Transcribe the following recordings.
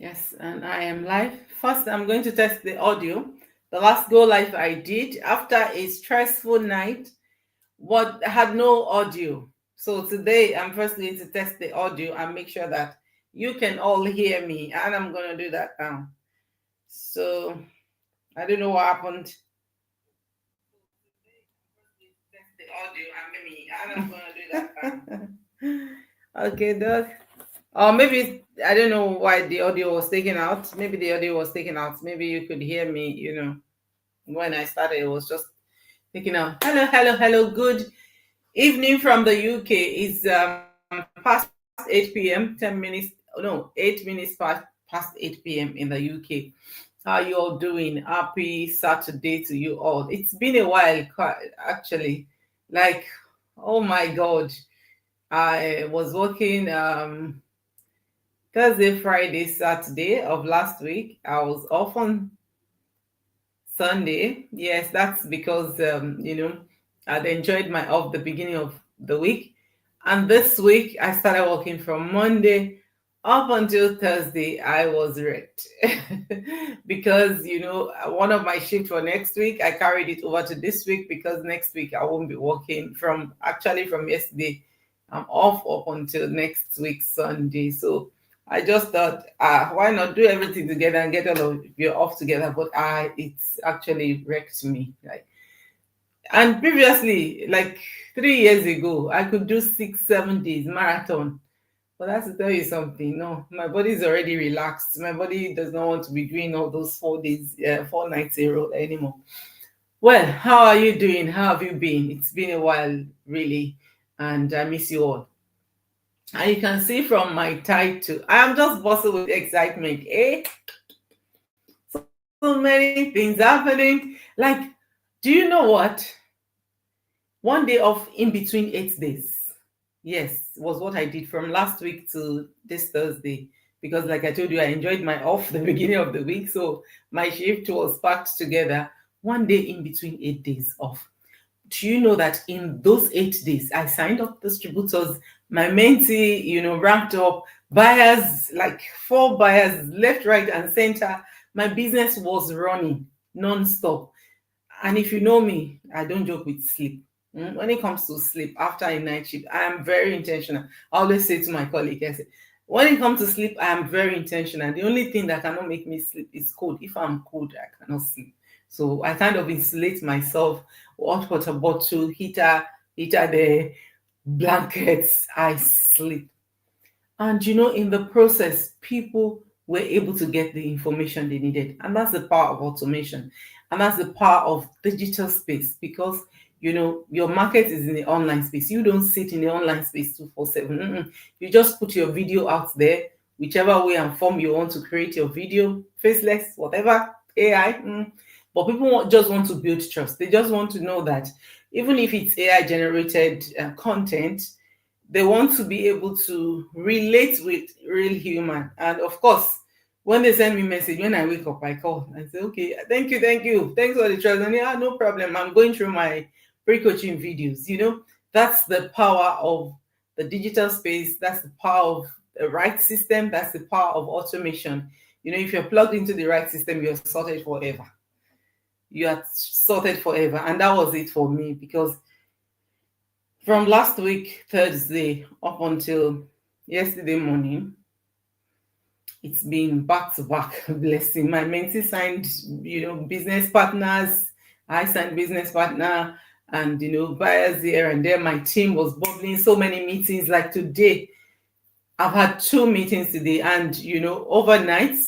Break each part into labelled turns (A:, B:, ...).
A: Yes, and I am live. First, I'm going to test the audio. The last go live I did after a stressful night, but had no audio. So today, I'm first going to test the audio and make sure that you can all hear me. And I'm going to do that now. So I don't know what happened. Okay, Doug. Or maybe I don't know why the audio was taken out. Maybe the audio was taken out. Maybe you could hear me, when I started, it was just taken out. Hello, hello, hello. Good evening from the UK. It's past 8 p.m., 10 minutes, no, 8 minutes past 8 p.m. in the UK. How you all doing? Happy Saturday to you all. It's been a while, actually. Like, oh my God. I was working Thursday, Friday, Saturday of last week. I was off on Sunday. Yes, that's because I'd enjoyed my off the beginning of the week. And this week I started working from Monday up until Thursday. I was wrecked because one of my shifts for next week, I carried it over to this week because next week I won't be working from yesterday. I'm off up until next week Sunday. So I just thought, why not do everything together and get all of you off together? But it's actually wrecked me. Like, and previously, like 3 years ago, I could do 6, 7 days marathon. But that's to tell you something. No, my body is already relaxed. My body does not want to be doing all those 4 days, 4 nights a roll anymore. Well, how are you doing? How have you been? It's been a while, really, and I miss you all. And you can see from my title, I am just bursting with excitement. So many things happening. Like, do you know what? One day off in between 8 days. Yes, was what I did from last week to this Thursday. Because, like I told you, I enjoyed my off the beginning of the week. So my shift was packed together. One day in between 8 days off. Do you know that in those 8 days, I signed up distributors, my mentee, ramped up, buyers, like 4 buyers, left, right, and center. My business was running non-stop. And if you know me, I don't joke with sleep. When it comes to sleep after a night shift, I am very intentional. I always say to my colleague, I say, when it comes to sleep, I am very intentional. The only thing that cannot make me sleep is cold. If I'm cold, I cannot sleep. So I kind of insulate myself, hot water bottle, heater there, blankets, I sleep. And in the process, people were able to get the information they needed. And that's the power of automation. And that's the power of digital space because your market is in the online space. You don't sit in the online space 247. You just put your video out there, whichever way and form you want to create your video, faceless, whatever, AI. But people just want to build trust. They just want to know that even if it's AI generated content, they want to be able to relate with real human. And of course, when they send me message, when I wake up, I call and say, okay, thank you. Thanks for the trust. And no problem. I'm going through my pre-coaching videos. That's the power of the digital space. That's the power of the right system. That's the power of automation. If you're plugged into the right system, you're sorted forever. You are sorted forever. And that was it for me because from last week, Thursday, up until yesterday morning, it's been back to back blessing. My mentee signed, business partners. I signed business partner and, buyers here and there. My team was bubbling, so many meetings. Like today, I've had 2 meetings today and, overnight,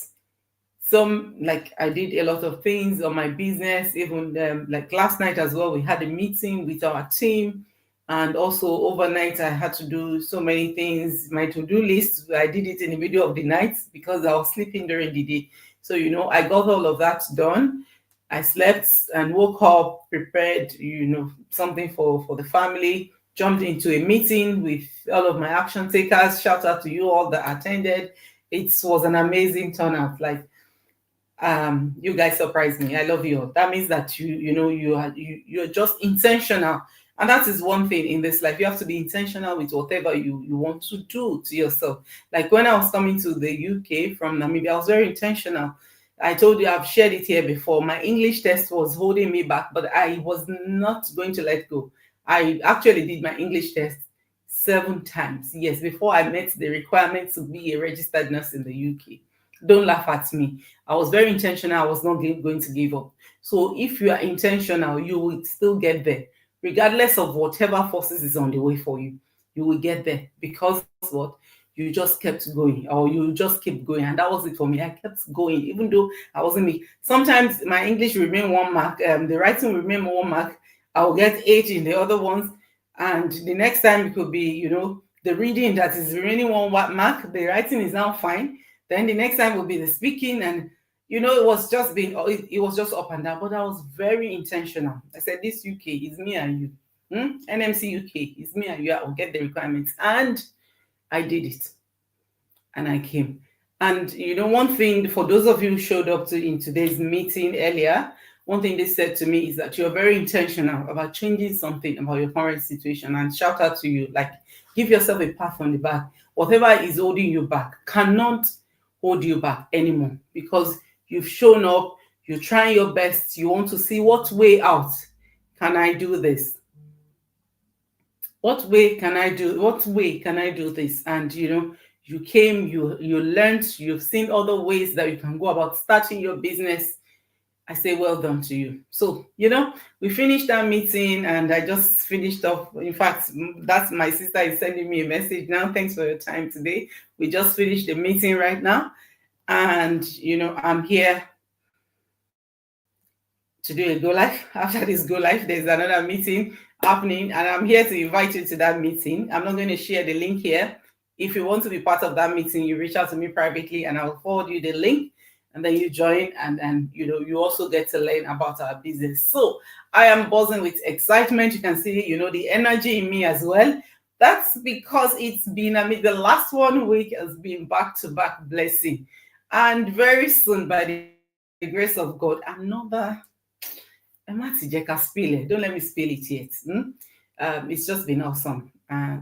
A: some, like I did a lot of things on my business, even like last night as well, we had a meeting with our team. And also overnight, I had to do so many things. My to-do list, I did it in the middle of the night because I was sleeping during the day. So, I got all of that done. I slept and woke up, prepared, something for the family, jumped into a meeting with all of my action takers. Shout out to you all that attended. It was an amazing turnout. Like, you guys surprised me. I love you all. That means that you're just intentional And that is one thing in this life. You have to be intentional with whatever you want to do to yourself. Like when I was coming to the UK from Namibia, I was very intentional. I told you I've shared it here before. My English test was holding me back, but I was not going to let go. I actually did my English test 7 times. Yes, before I met the requirement to be a registered nurse in the UK. Don't laugh at me. I was very intentional. I was not going to give up. So if you are intentional, you will still get there regardless of whatever forces is on the way for you. You will get there because what? You just kept going, or you just keep going. And that was it for me. I kept going, even though I wasn't me. Sometimes my English remain 1 mark, the writing remain 1 mark. I'll get 8 in the other ones. And the next time it could be, the reading that is remaining 1 mark, the writing is now fine. Then the next time will be the speaking, and it was just it was just up and down. But I was very intentional. I said, this UK is me and you. NMC UK is me and you. I'll get the requirements. And I did it. And I came. And one thing for those of you who showed up in today's meeting earlier, one thing they said to me is that you're very intentional about changing something about your current situation. And shout out to you, like, give yourself a pat on the back. Whatever is holding you back cannot hold you back anymore, because you've shown up, you're trying your best, you want to see what way out can I do this. What way can I do this? And you came, you learned, you've seen other ways that you can go about starting your business. I say well done to you. So, we finished that meeting, and I just finished off. In fact, that's my sister is sending me a message now. Thanks for your time today. We just finished the meeting right now. And, I'm here to do a go live. After this go live, there's another meeting happening, and I'm here to invite you to that meeting. I'm not going to share the link here. If you want to be part of that meeting, you reach out to me privately and I'll forward you the link, and then you join, and you also get to learn about our business. So I am buzzing with excitement. You can see the energy in me as well. That's because it's been, the last 1 week has been back-to-back blessing, and very soon, by the grace of God, another. Don't let me spill it yet. It's just been awesome.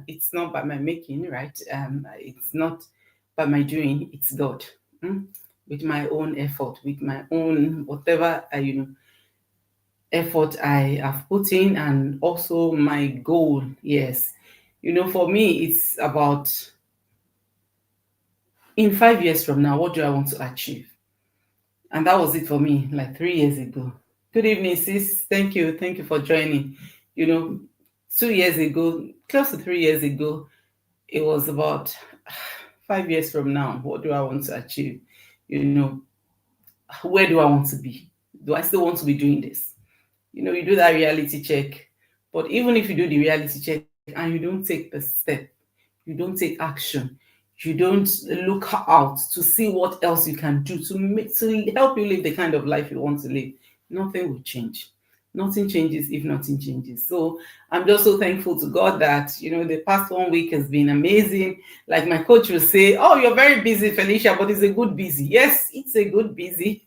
A: It's not by my making, right? It's not by my doing. It's God. With my own effort, with my own whatever effort I have put in, and also my goal. Yes, for me, it's about, in 5 years from now, what do I want to achieve? And that was it for me, like 3 years ago. Good evening, sis. Thank you for joining. 2 years ago, close to 3 years ago, it was about 5 years from now. What do I want to achieve? Where do I want to be? Do I still want to be doing this? You do that reality check. But even if you do the reality check and you don't take the step, you don't take action, you don't look out to see what else you can do to help you live the kind of life you want to live, nothing will change. Nothing changes if nothing changes. So I'm just so thankful to God that the past 1 week has been amazing. Like my coach will say, oh, you're very busy, Felicia, but it's a good busy. Yes, it's a good busy.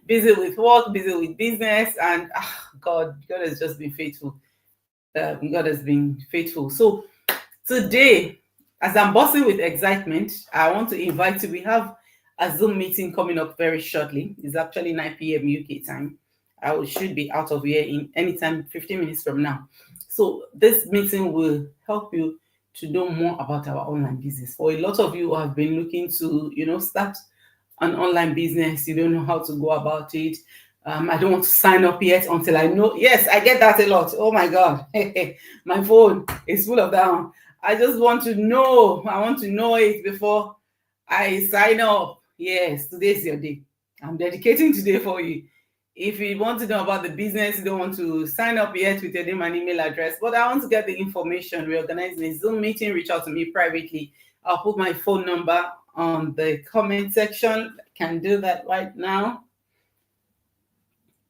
A: Busy with work, busy with business, and God has just been faithful. God has been faithful. So today, as I'm buzzing with excitement, I want to invite you. We have a Zoom meeting coming up very shortly. It's actually 9 p.m. UK time. I should be out of here in anytime 15 minutes from now. So this meeting will help you to know more about our online business. For a lot of you who have been looking to, start an online business, you don't know how to go about it. I don't want to sign up yet until I know. Yes, I get that a lot. Oh my God. My phone is full of that one. I just want to know. I want to know it before I sign up. Yes, today's your day. I'm dedicating today for you. If you want to know about the business, you don't want to sign up yet with your name and email address, but I want to get the information, we're organizing a Zoom meeting, reach out to me privately. I'll put my phone number on the comment section. I can do that right now.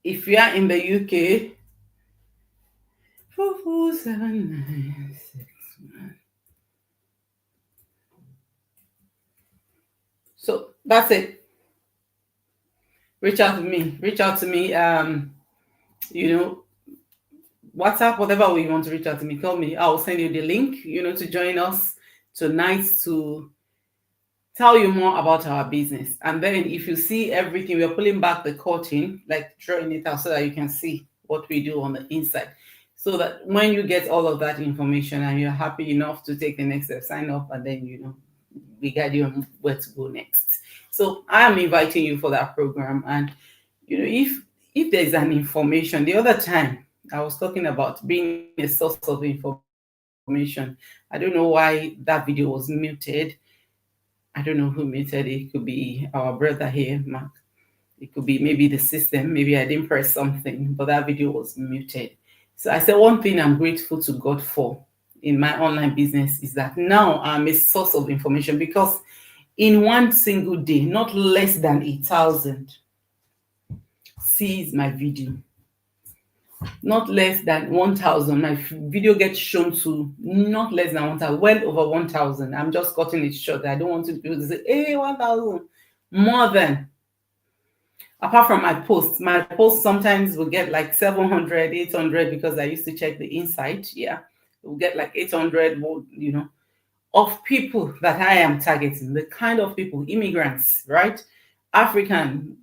A: If you are in the UK, 44796. So that's it. Reach out to me. WhatsApp, whatever way you want to reach out to me, call me. I'll send you the link, to join us tonight to tell you more about our business. And then if you see everything, we're pulling back the curtain, like drawing it out so that you can see what we do on the inside. So that when you get all of that information and you're happy enough to take the next step, sign up, and then we guide you on where to go next. So I am inviting you for that program. And if there's an information, the other time I was talking about being a source of information. I don't know why that video was muted. I don't know who muted it. It could be our brother here, Mark. It could be maybe the system. Maybe I didn't press something, but that video was muted. So I said one thing I'm grateful to God for in my online business is that now I'm a source of information, because in one single day, not less than 1,000 sees my video. Not less than 1,000. My video gets shown to not less than 1,000, well over 1,000. I'm just cutting it short. I don't want to people to say, hey, 1,000. More than. Apart from my posts sometimes will get like 700, 800, because I used to check the inside. Yeah, we'll get like 800, of people that I am targeting. The kind of people, immigrants, right? African,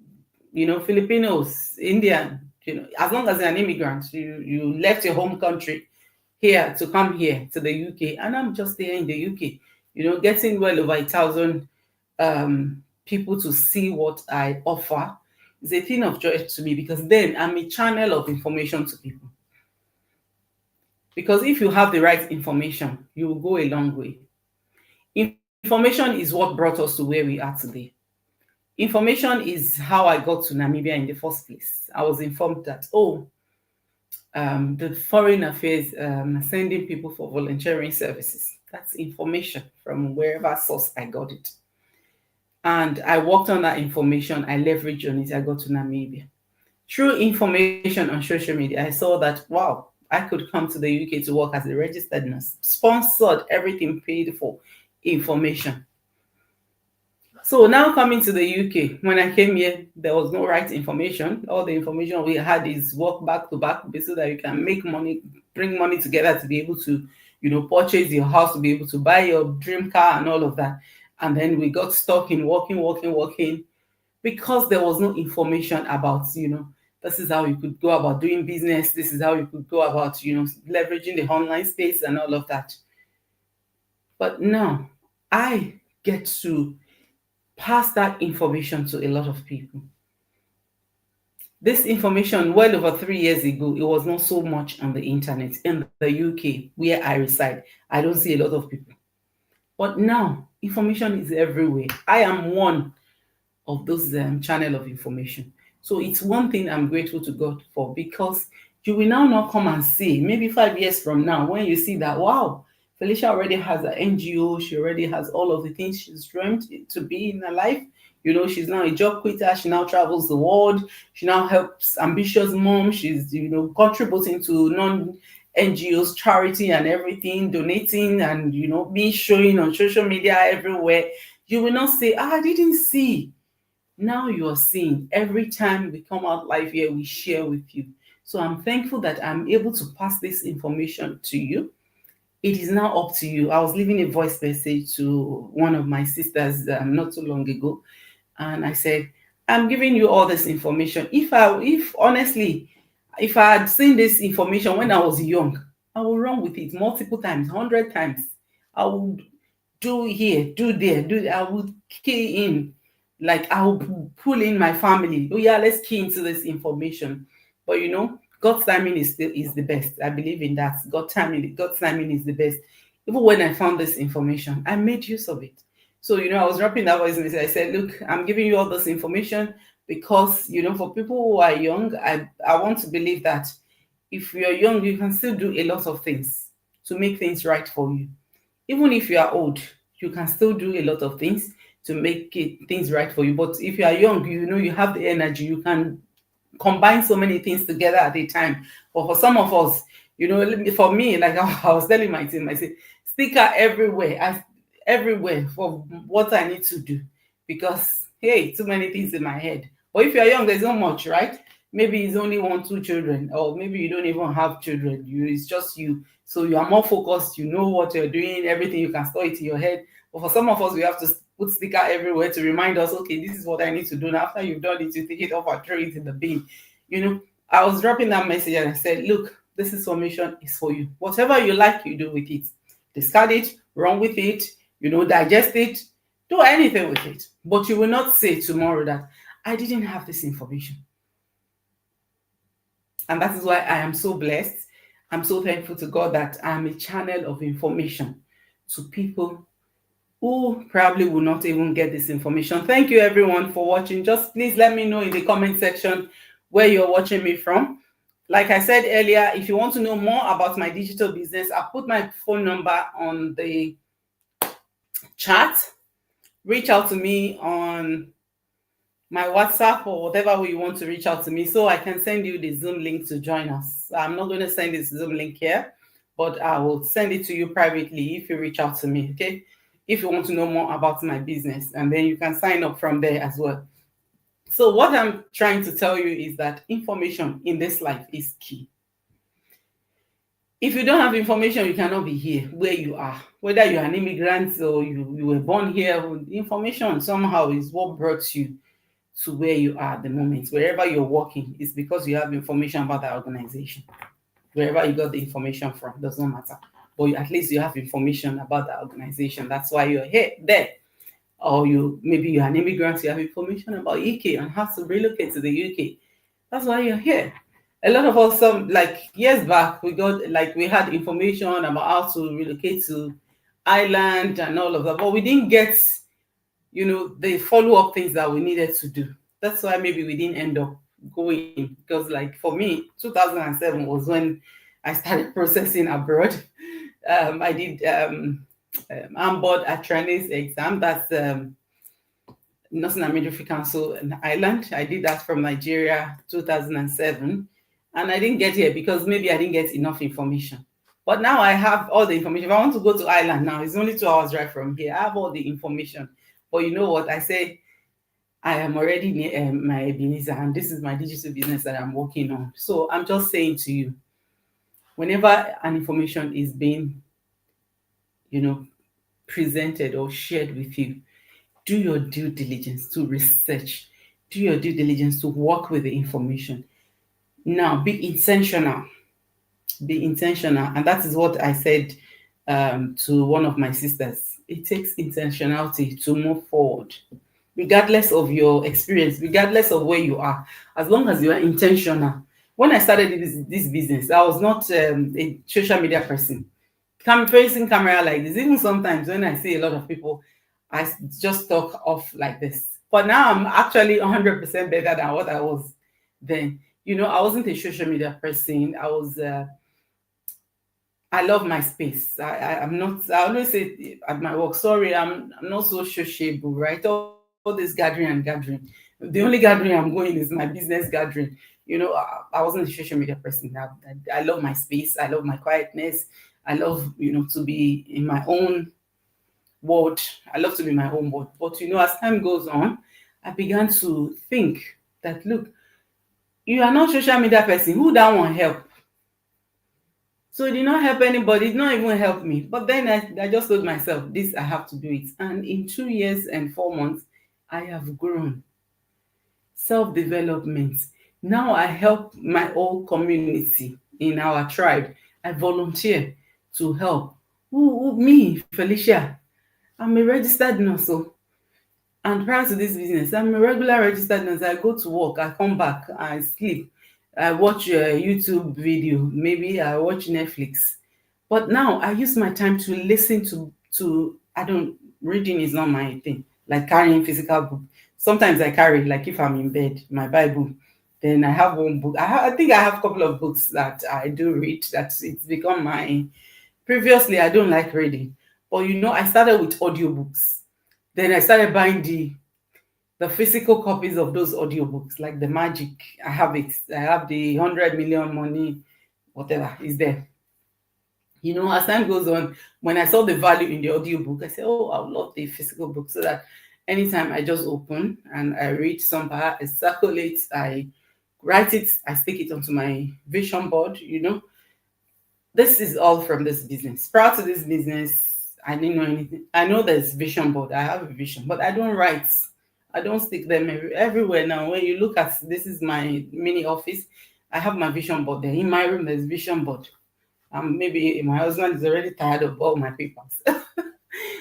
A: Filipinos, Indian, as long as you're an immigrant, you left your home country here to come here to the UK, and I'm just here in the UK, getting well over 1,000 people to see what I offer is a thing of joy to me, because then I'm a channel of information to people. Because if you have the right information, you will go a long way. Information is what brought us to where we are today. Information is how I got to Namibia in the first place. I was informed that, the Foreign Affairs sending people for volunteering services. That's information from wherever source I got it. And I worked on that information. I leveraged on it. I got to Namibia. Through information on social media, I saw that, wow, I could come to the UK to work as a registered nurse, sponsored, everything paid for, information. So now coming to the UK, when I came here, there was no right information. All the information we had is work back to back, so that you can make money, bring money together to be able to, purchase your house, to be able to buy your dream car and all of that. And then we got stuck in working, because there was no information about, this is how you could go about doing business. This is how you could go about, leveraging the online space and all of that. But now I get to pass that information to a lot of people. This information, well over 3 years ago, it was not so much on the internet. In the UK, where I reside, I don't see a lot of people. But now, information is everywhere. I am one of those channel of information. So it's one thing I'm grateful to God for, because you will now not come and see, maybe 5 years from now, when you see that, wow, Felicia already has an NGO. She already has all of the things she's dreamed to be in her life. She's now a job quitter. She now travels the world. She now helps ambitious moms. She's, contributing to non-NGOs, charity and everything, donating and, me showing on social media everywhere. You will not say, I didn't see. Now you are seeing. Every time we come out live here, we share with you. So I'm thankful that I'm able to pass this information to you. It is now up to you. I was leaving a voice message to one of my sisters not too long ago, and I said, I'm giving you all this information. If honestly, if I had seen this information when I was young, I would run with it multiple times, 100 times. I would do here, do there, I would key in, like I would pull in my family. Oh yeah, let's key into this information. But God's timing is the best. I believe in that. God's timing is the best. Even when I found this information, I made use of it. So, I was wrapping that voice message. I said, look, I'm giving you all this information because, for people who are young, I want to believe that if you're young, you can still do a lot of things to make things right for you. Even if you are old, you can still do a lot of things to make things right for you. But if you are young, you have the energy, you can combine so many things together at a time. But for some of us, for me, like I was telling my team, I said, sticker everywhere, everywhere for what I need to do, because hey, too many things in my head. But if you're young, there's not much, right? maybe it's only 1, 2 children, or maybe you don't even have children. It's just you. So you are more focused, you know what you're doing, everything, you can store it in your head. But for some of us, we have to put sticker everywhere to remind us, okay, this is what I need to do. Now, after you've done it, you take it off and throw it in the bin. I was dropping that message and I said, look, this information is for you. Whatever you like, you do with it. Discard it, run with it, digest it, do anything with it. But you will not say tomorrow that I didn't have this information. And that is why I am so blessed. I'm so thankful to God that I'm a channel of information to people who probably will not even get this information. Thank you everyone for watching. Just please let me know in the comment section where you're watching me from. Like I said earlier, if you want to know more about my digital business, I'll put my phone number on the chat. Reach out to me on my WhatsApp or whatever way you want to reach out to me, so I can send you the Zoom link to join us. I'm not going to send this Zoom link here, but I will send it to you privately if you reach out to me, okay? If you want to know more about my business, and then you can sign up from there as well. So what I'm trying to tell you is that information in this life is key. If you don't have information, you cannot be here where you are. Whether you're an immigrant or you were born here, information somehow is what brought you to where you are at the moment. Wherever you're working, it's because you have information about that organization. Wherever you got the information from, does not matter. But at least you have information about that organization. That's why you're here, there. Or maybe you're an immigrant, you have information about UK and how to relocate to the UK. That's why you're here. A lot of us, years back, we had information about how to relocate to Ireland and all of that, but we didn't get, the follow-up things that we needed to do. That's why maybe we didn't end up going, because for me, 2007 was when I started processing abroad. I did AMBOD Attorney's exam. That's Nursing and Midwifery Council in Ireland. I did that from Nigeria, 2007. And I didn't get here because maybe I didn't get enough information. But now I have all the information. If I want to go to Ireland now, it's only 2 hours drive from here. I have all the information. But you know what? I say I am already near my Ebenezer, and this is my digital business that I'm working on. So I'm just saying to you, whenever an information is being, presented or shared with you, do your due diligence to research. Do your due diligence to work with the information. Now, be intentional. Be intentional. And that is what I said to one of my sisters. It takes intentionality to move forward, regardless of your experience, regardless of where you are, as long as you are intentional. When I started this business, I was not a social media person. Facing camera like this, even sometimes when I see a lot of people, I just talk off like this. But now I'm actually 100% better than what I was then. I wasn't a social media person. I love my space. I'm not, I always say at my work, sorry, I'm not so sociable, right? All this gathering. The only gathering I'm going is my business gathering. I wasn't a social media person. I love my space. I love my quietness. I love, to be in my own world. I love to be in my own world. But, as time goes on, I began to think that, look, you are not a social media person. Who that one help? So it did not help anybody. It did not even help me. But then I just told myself, I have to do it. And in 2 years and 4 months, I have grown. Self-development. Now I help my whole community in our tribe. I volunteer to help. Me, Felicia. I'm a registered nurse. And prior to this business, I'm a regular registered nurse. I go to work, I come back, I sleep. I watch a YouTube video, maybe I watch Netflix. But now I use my time to listen to reading is not my thing, like carrying physical book. Sometimes I carry, like if I'm in bed, my Bible. Then I have one book. I think I have a couple of books that I do read. It's become my, previously I don't like reading. But I started with audiobooks. Then I started buying the physical copies of those audiobooks, like The Magic. I have it. I have the 100 Million Money, whatever is there. As time goes on, when I saw the value in the audiobook, I said, oh, I would love the physical book, so that anytime I just open and I read some part, I circulate, I write it, I stick it onto my vision board, This is all from this business. Prior to this business, I didn't know anything. I know there's vision board. I have a vision, but I don't write. I don't stick them everywhere now. When you look at this is my mini office. I have my vision board there. In my room, there's vision board. Maybe my husband is already tired of all my papers.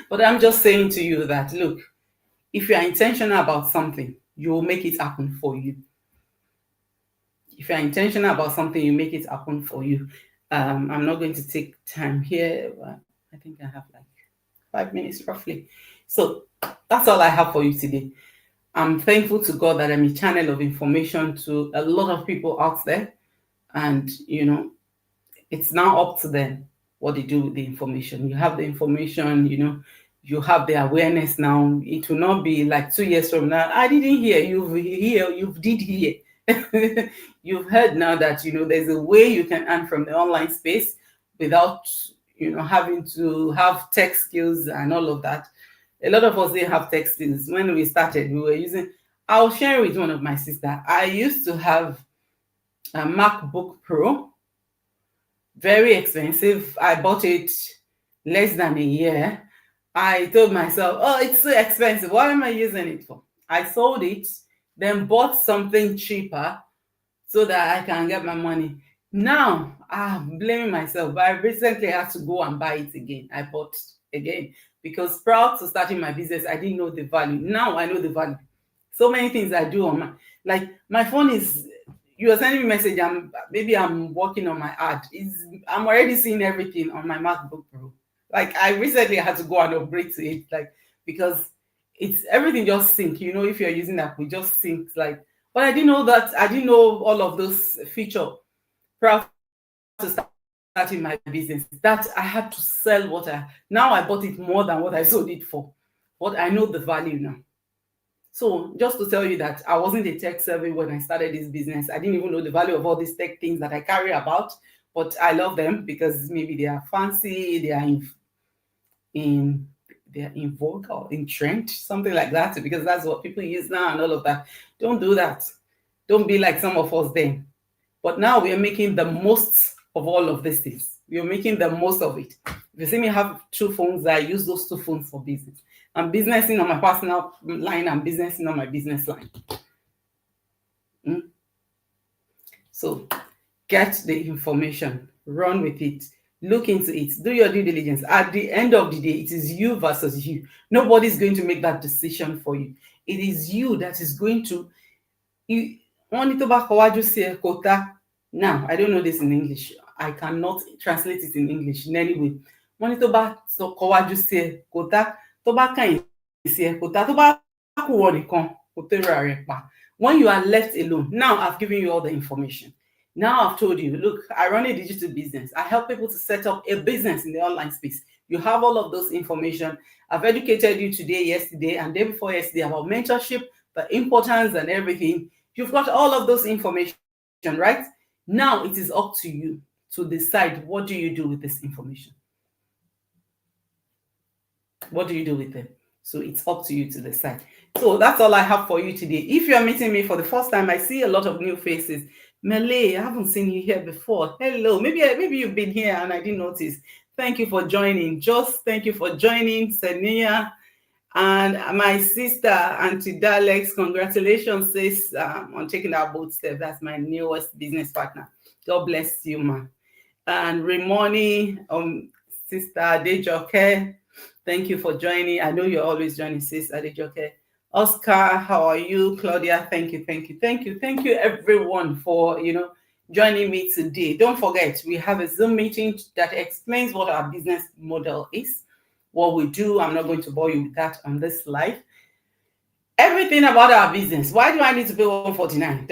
A: But I'm just saying to you that, look, if you are intentional about something, you will make it happen for you. If you're intentional about something, you make it happen for you. I'm not going to take time here. I think I have like 5 minutes roughly. So that's all I have for you today. I'm thankful to God that I'm a channel of information to a lot of people out there. And, it's now up to them what they do with the information. You have the information, you have the awareness now. It will not be like 2 years from now, I didn't hear, you did hear. You've heard now that there's a way you can earn from the online space without having to have tech skills and all of that. A lot of us didn't have tech skills. When we started, we were using, I'll share with one of my sisters. I used to have a MacBook Pro, very expensive. I bought it less than a year. I told myself, oh, it's so expensive. What am I using it for? I sold it, then bought something cheaper so that I can get my money. Now, I'm blaming myself, but I recently had to go and buy it again. I bought again because prior to starting my business, I didn't know the value. Now I know the value. So many things I do on my phone is, you are sending me a message, maybe I'm working on my ad. I'm already seeing everything on my MacBook Pro. Like I recently had to go and upgrade to it, because it's everything just sync. If you're using that, we just sync. But I didn't know that. I didn't know all of those features prior to starting my business. That I had to sell now I bought it more than what I sold it for. But I know the value now. So just to tell you that I wasn't a tech savvy when I started this business. I didn't even know the value of all these tech things that I carry about, but I love them because maybe they are fancy, they are in vogue or in trend, something like that, because that's what people use now and all of that. Don't do that. Don't be like some of us then. But now we are making the most of all of these things. We are making the most of it. If you see me have 2 phones, I use those 2 phones for business. I'm businessing on my personal line. I'm businessing on my business line. So get the information, run with it, look into it, do your due diligence. At the end of the day, it is you versus you. Nobody's going to make that decision for you. It is you that is going to. Now, I don't know this in English. I cannot translate it in English in any way. When you are left alone, now I've given you all the information. Now I've told you, look, I run a digital business. I help people to set up a business in the online space. You have all of those information. I've educated you today, yesterday, and day before yesterday about mentorship, the importance and everything. You've got all of those information, right? Now it is up to you to decide, what do you do with this information? What do you do with it? So it's up to you to decide. So that's all I have for you today. If you're meeting me for the first time, I see a lot of new faces. Malay, I haven't seen you here before. Hello. Maybe you've been here and I didn't notice. Thank you for joining. Just thank you for joining. Senia and my sister, Auntie Dalex, congratulations, sis, on taking that bold step. That's my newest business partner. God bless you, ma. And Ramoni, sister Adejoke, thank you for joining. I know you're always joining, sis Adejoke. Oscar, how are you? Claudia, thank you, everyone, for joining me today. Don't forget, we have a Zoom meeting that explains what our business model is, what we do. I'm not going to bore you with that on this live. Everything about our business. Why do I need to pay 149?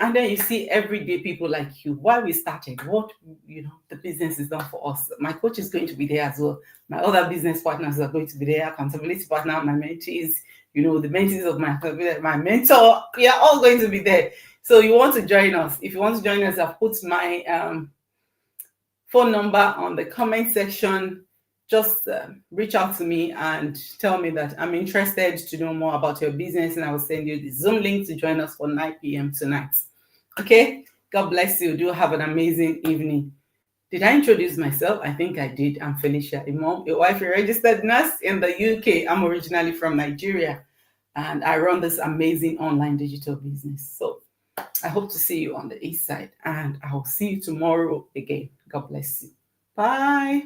A: And then you see everyday people like you. Why we started, what the business is done for us. My coach is going to be there as well. My other business partners are going to be there. Accountability partner, my mentees, the mentees of my mentor. We are all going to be there. So you want to join us. If you want to join us, I've put my phone number on the comment section. Just reach out to me and tell me that I'm interested to know more about your business, and I will send you the Zoom link to join us for 9 p.m. tonight. Okay. God bless you. Do have an amazing evening. Did I introduce myself? I think I did. I'm Felicia, a mom, a wife, a registered nurse in the UK. I'm originally from Nigeria and I run this amazing online digital business. So I hope to see you on the east side and I will see you tomorrow again. God bless you. Bye.